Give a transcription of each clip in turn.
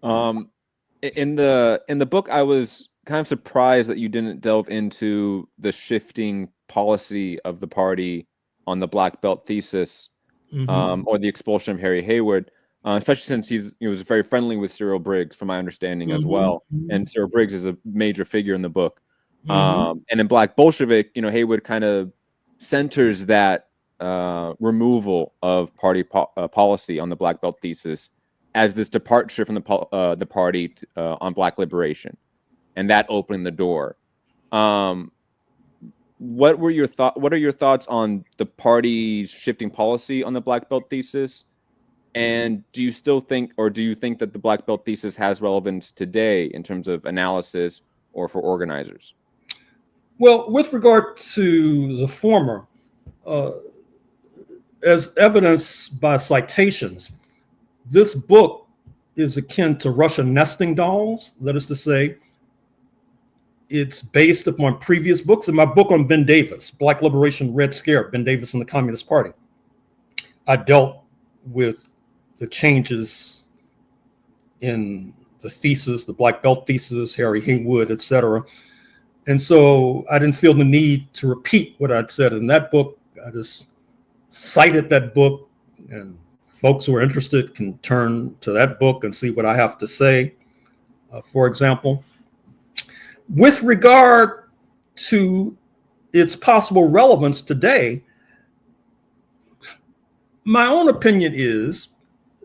Um, in the book, I was kind of surprised that you didn't delve into the shifting policy of the party on the Black Belt thesis, Hmm. or the expulsion of Harry Hayward, especially since he was very friendly with Cyril Briggs, from my understanding as Hmm. well, and Cyril Briggs is a major figure in the book. Hmm. And in Black Bolshevik, Hayward kind of centers that removal of policy on the Black Belt thesis as this departure from the party on Black liberation, and that opened the door. Um, what are your thoughts on the party's shifting policy on the Black Belt thesis? And do you still think, or do you think that the Black Belt thesis has relevance today in terms of analysis or for organizers? Well, with regard to the former, uh, as evidenced by citations, this book is akin to Russian nesting dolls. That is to say, it's based upon previous books. In my book on Ben Davis, Black Liberation, Red Scare, Ben Davis and the Communist Party, I dealt with the changes in the thesis, the Black Belt thesis, Harry Haywood, etc. And so I didn't feel the need to repeat what I'd said in that book. I just cited that book, and folks who are interested can turn to that book and see what I have to say. For example, with regard to its possible relevance today, my own opinion is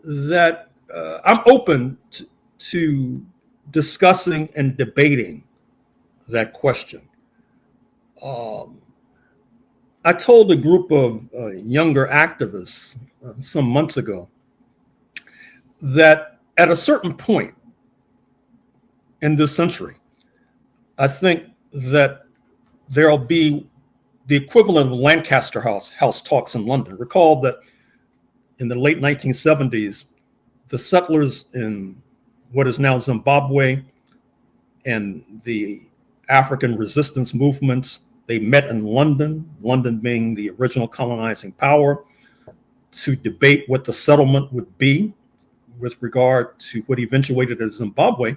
that I'm open to discussing and debating that question. Um, I told a group of younger activists some months ago that at a certain point in this century, I think that there'll be the equivalent of Lancaster House talks in London. Recall that in the late 1970s, the settlers in what is now Zimbabwe and the African resistance movements, they met in London, London being the original colonizing power, to debate what the settlement would be with regard to what eventuated as Zimbabwe.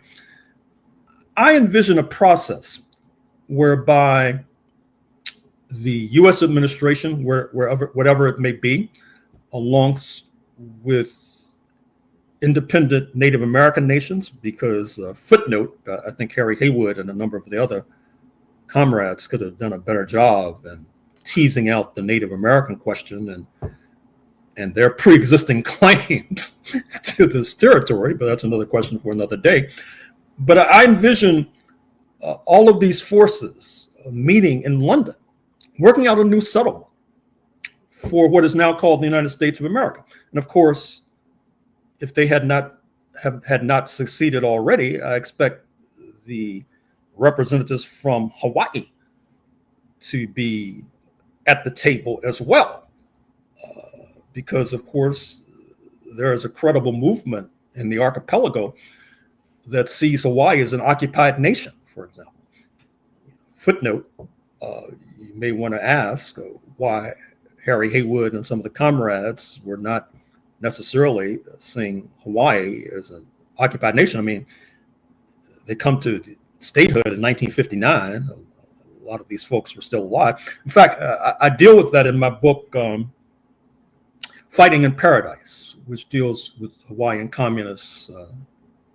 I envision a process whereby the US administration, whatever it may be, along with independent Native American nations, because footnote, I think Harry Haywood and a number of the other comrades could have done a better job in teasing out the Native American question and their pre-existing claims to this territory, but that's another question for another day. But I envision all of these forces meeting in London, working out a new settlement for what is now called the United States of America. And of course, if they had not succeeded already, I expect the representatives from Hawaii to be at the table as well, because of course there is a credible movement in the archipelago that sees Hawaii as an occupied nation, for example. Footnote, you may want to ask why Harry Haywood and some of the comrades were not necessarily seeing Hawaii as an occupied nation. I mean, they come to statehood in 1959. A lot of these folks were still alive. In fact, I deal with that in my book, Fighting in Paradise, which deals with Hawaiian communists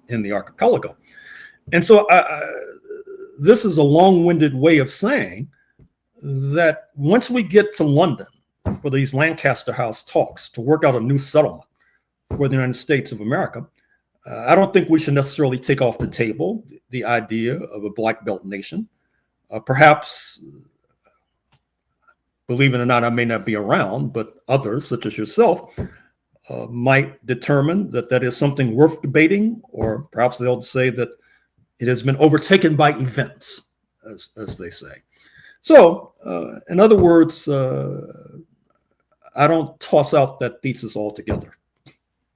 in the archipelago. And so this is a long-winded way of saying that once we get to London for these Lancaster House talks to work out a new settlement for the United States of America, I don't think we should necessarily take off the table the idea of a Black Belt nation. Perhaps, believe it or not, I may not be around, but others, such as yourself, might determine that that is something worth debating, or perhaps they'll say that it has been overtaken by events, as they say. So, in other words, I don't toss out that thesis altogether.